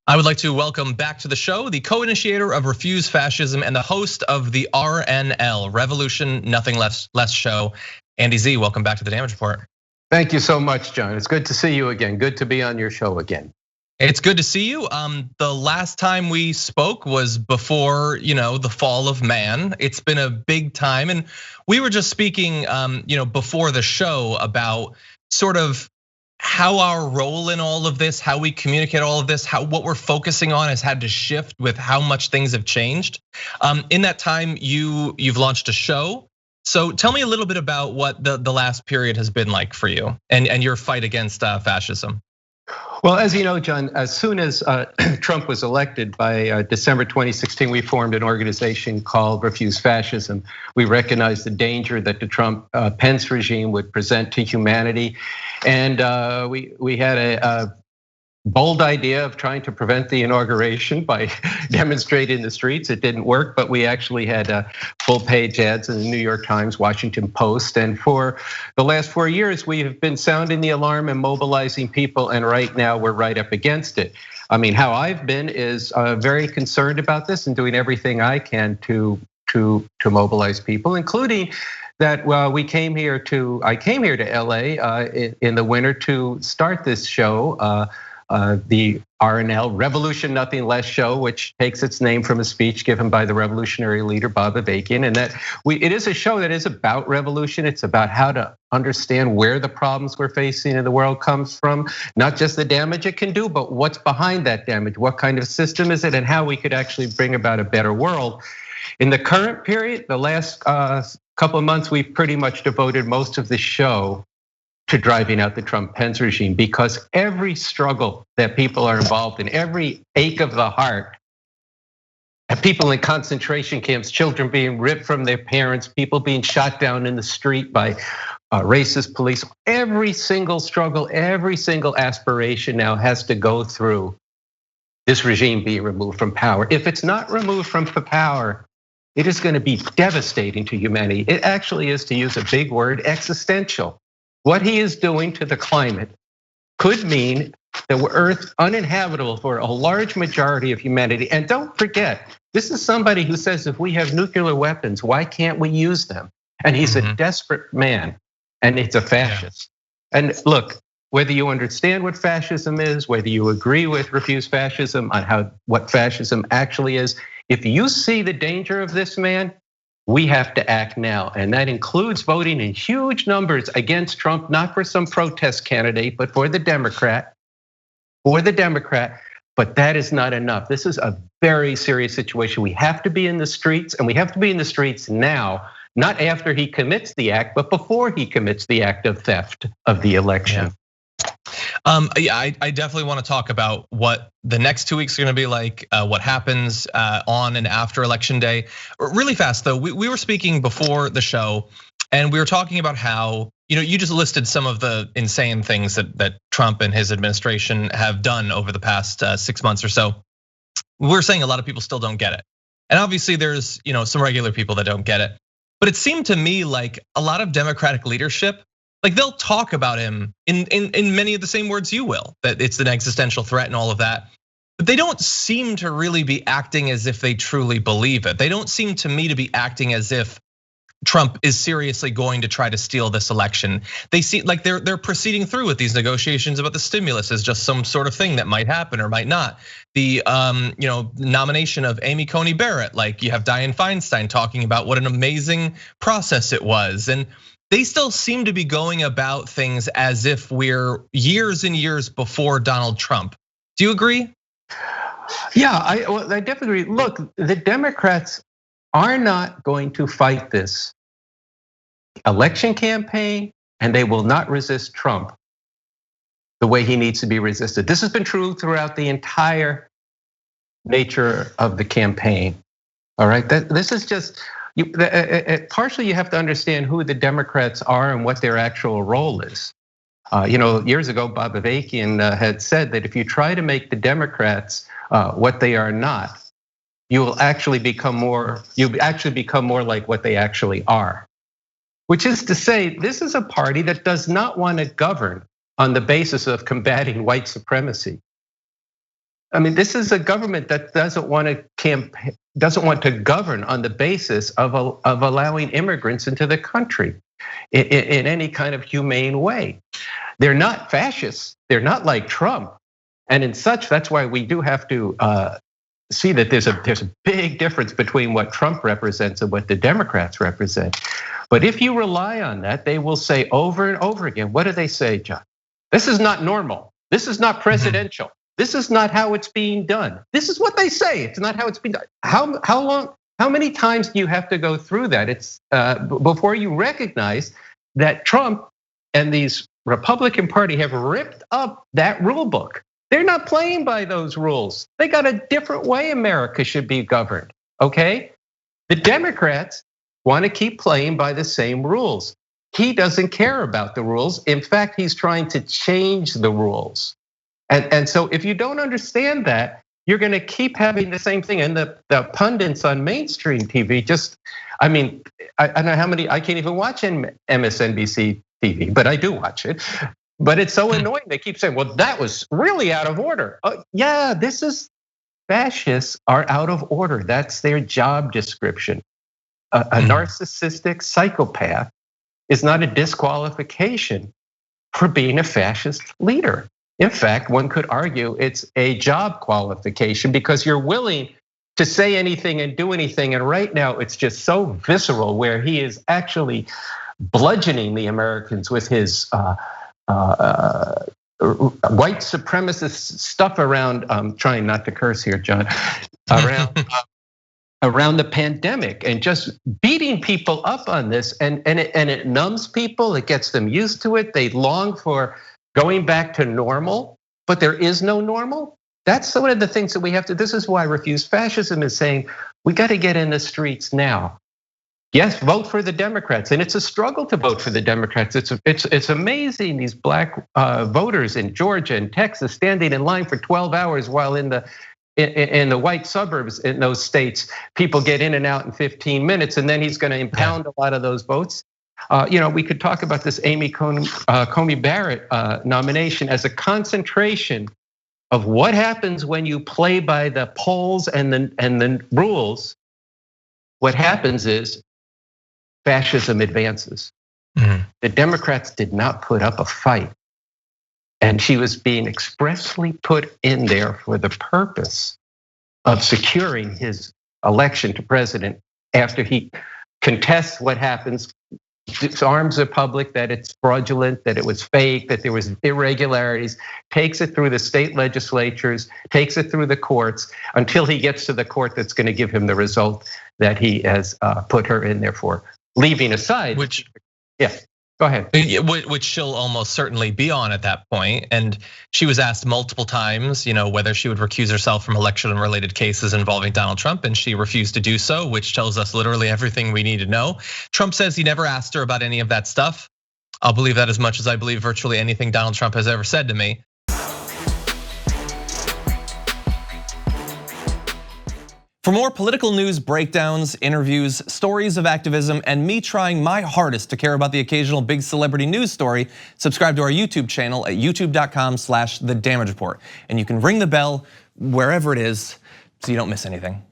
I would like to welcome back to the show the co-initiator of Refuse Fascism and the host of the RNL, Revolution Nothing Less show, Andy Z. Welcome back to the Damage Report. Thank you so much, John. It's good to see you again. Good to be on your show again. It's good to see you. The last time we spoke was before, the fall of man. It's been a big time, and we were just speaking, before the show about sort of how our role in all of this, how we communicate all of this, what we're focusing on has had to shift with how much things have changed. In that time, you've launched a show. So tell me a little bit about what the last period has been like for you and your fight against fascism. Well, as you know, John, as soon as Trump was elected by December 2016, we formed an organization called Refuse Fascism. We recognized the danger that the Trump-Pence regime would present to humanity. And we had a bold idea of trying to prevent the inauguration by demonstrating in the streets. It didn't work, but we actually had full-page ads in the New York Times, Washington Post. And for the last 4 years, we have been sounding the alarm and mobilizing people. And right now, we're right up against it. I mean, how I've been is very concerned about this and doing everything I can to mobilize people, including that I came here to LA in the winter to start this show. The RNL, Revolution Nothing Less show, which takes its name from a speech given by the revolutionary leader Bob Avakian, and that it is a show that is about revolution. It's about how to understand where the problems we're facing in the world comes from, not just the damage it can do, but what's behind that damage, what kind of system is it, and how we could actually bring about a better world. In the current period, the last couple of months, we've pretty much devoted most of the show to driving out the Trump-Pence regime, because every struggle that people are involved in, every ache of the heart, people in concentration camps, children being ripped from their parents, people being shot down in the street by racist police, every single struggle, every single aspiration now has to go through this regime being removed from power. If it's not removed from power, it is going to be devastating to humanity. It actually is, to use a big word, existential. What he is doing to the climate could mean the Earth uninhabitable for a large majority of humanity. And don't forget, this is somebody who says if we have nuclear weapons, why can't we use them? And he's a desperate man, and it's a fascist. Yeah. And look, whether you understand what fascism is, whether you agree with Refuse Fascism on what fascism actually is, if you see the danger of this man, we have to act now, and that includes voting in huge numbers against Trump, not for some protest candidate, but for the Democrat. But that is not enough. This is a very serious situation. We have to be in the streets, and we have to be in the streets now, not after he commits the act, but before he commits the act of theft of the election. Yeah. I definitely want to talk about what the next 2 weeks are going to be like, what happens on and after election day. Really fast though, we were speaking before the show, and we were talking about how you just listed some of the insane things that Trump and his administration have done over the past 6 months or so. We're saying a lot of people still don't get it, and obviously there's some regular people that don't get it. But it seemed to me like a lot of Democratic leadership, like they'll talk about him in many of the same words you will, that it's an existential threat and all of that. But they don't seem to really be acting as if they truly believe it. They don't seem to me to be acting as if Trump is seriously going to try to steal this election. They seem like they're proceeding through with these negotiations about the stimulus as just some sort of thing that might happen or might not. The nomination of Amy Coney Barrett, like you have Dianne Feinstein talking about what an amazing process it was. And they still seem to be going about things as if we're years and years before Donald Trump. Do you agree? Yeah, I definitely agree. Look, the Democrats are not going to fight this election campaign, and they will not resist Trump the way he needs to be resisted. This has been true throughout the entire nature of the campaign. All right, this is just. Partially, you have to understand who the Democrats are and what their actual role is. Years ago, Bob Avakian had said that if you try to make the Democrats what they are not, you'll actually become more like what they actually are. Which is to say, this is a party that does not want to govern on the basis of combating white supremacy. I mean, this is a government that doesn't want to govern on the basis of allowing immigrants into the country in any kind of humane way. They're not fascists. They're not like Trump, and in such, that's why we do have to see that there's a big difference between what Trump represents and what the Democrats represent. But if you rely on that, they will say over and over again, what do they say, John? This is not normal. This is not presidential. This is not how it's being done. This is what they say. It's not how it's being done. How many times do you have to go through that? It's before you recognize that Trump and these Republican Party have ripped up that rule book. They're not playing by those rules. They got a different way America should be governed, okay? The Democrats want to keep playing by the same rules. He doesn't care about the rules. In fact, he's trying to change the rules. And so if you don't understand that, you're gonna keep having the same thing. And the pundits on mainstream TV I don't know how many, I can't even watch MSNBC TV, but I do watch it. But it's so annoying, they keep saying, well, that was really out of order. Yeah, fascists are out of order. That's their job description. A narcissistic psychopath is not a disqualification for being a fascist leader. In fact, one could argue it's a job qualification because you're willing to say anything and do anything. And right now it's just so visceral where he is actually bludgeoning the Americans with his white supremacist stuff around, I'm trying not to curse here, John, around the pandemic and just beating people up on this. And it numbs people, it gets them used to it. They long for going back to normal, but there is no normal. That's one of the things that we have to, this is why Refuse Fascism is saying, we got to get in the streets now. Yes, vote for the Democrats, and it's a struggle to vote for the Democrats. It's amazing, these black voters in Georgia and Texas standing in line for 12 hours while in the white suburbs in those states, people get in and out in 15 minutes, and then he's gonna impound a lot of those votes. We could talk about this Amy Coney Barrett nomination as a concentration of what happens when you play by the polls and the rules. What happens is fascism advances. The Democrats did not put up a fight, and she was being expressly put in there for the purpose of securing his election to president after he contests what happens, disarms the public that it's fraudulent, that it was fake, that there was irregularities, takes it through the state legislatures, takes it through the courts until he gets to the court that's gonna give him the result that he has put her in there for. Leaving aside, go ahead. Which she'll almost certainly be on at that point. And she was asked multiple times, whether she would recuse herself from election-related cases involving Donald Trump, and she refused to do so, which tells us literally everything we need to know. Trump says he never asked her about any of that stuff. I'll believe that as much as I believe virtually anything Donald Trump has ever said to me. For more political news, breakdowns, interviews, stories of activism, and me trying my hardest to care about the occasional big celebrity news story, subscribe to our YouTube channel at youtube.com/The Damage Report. And you can ring the bell wherever it is so you don't miss anything.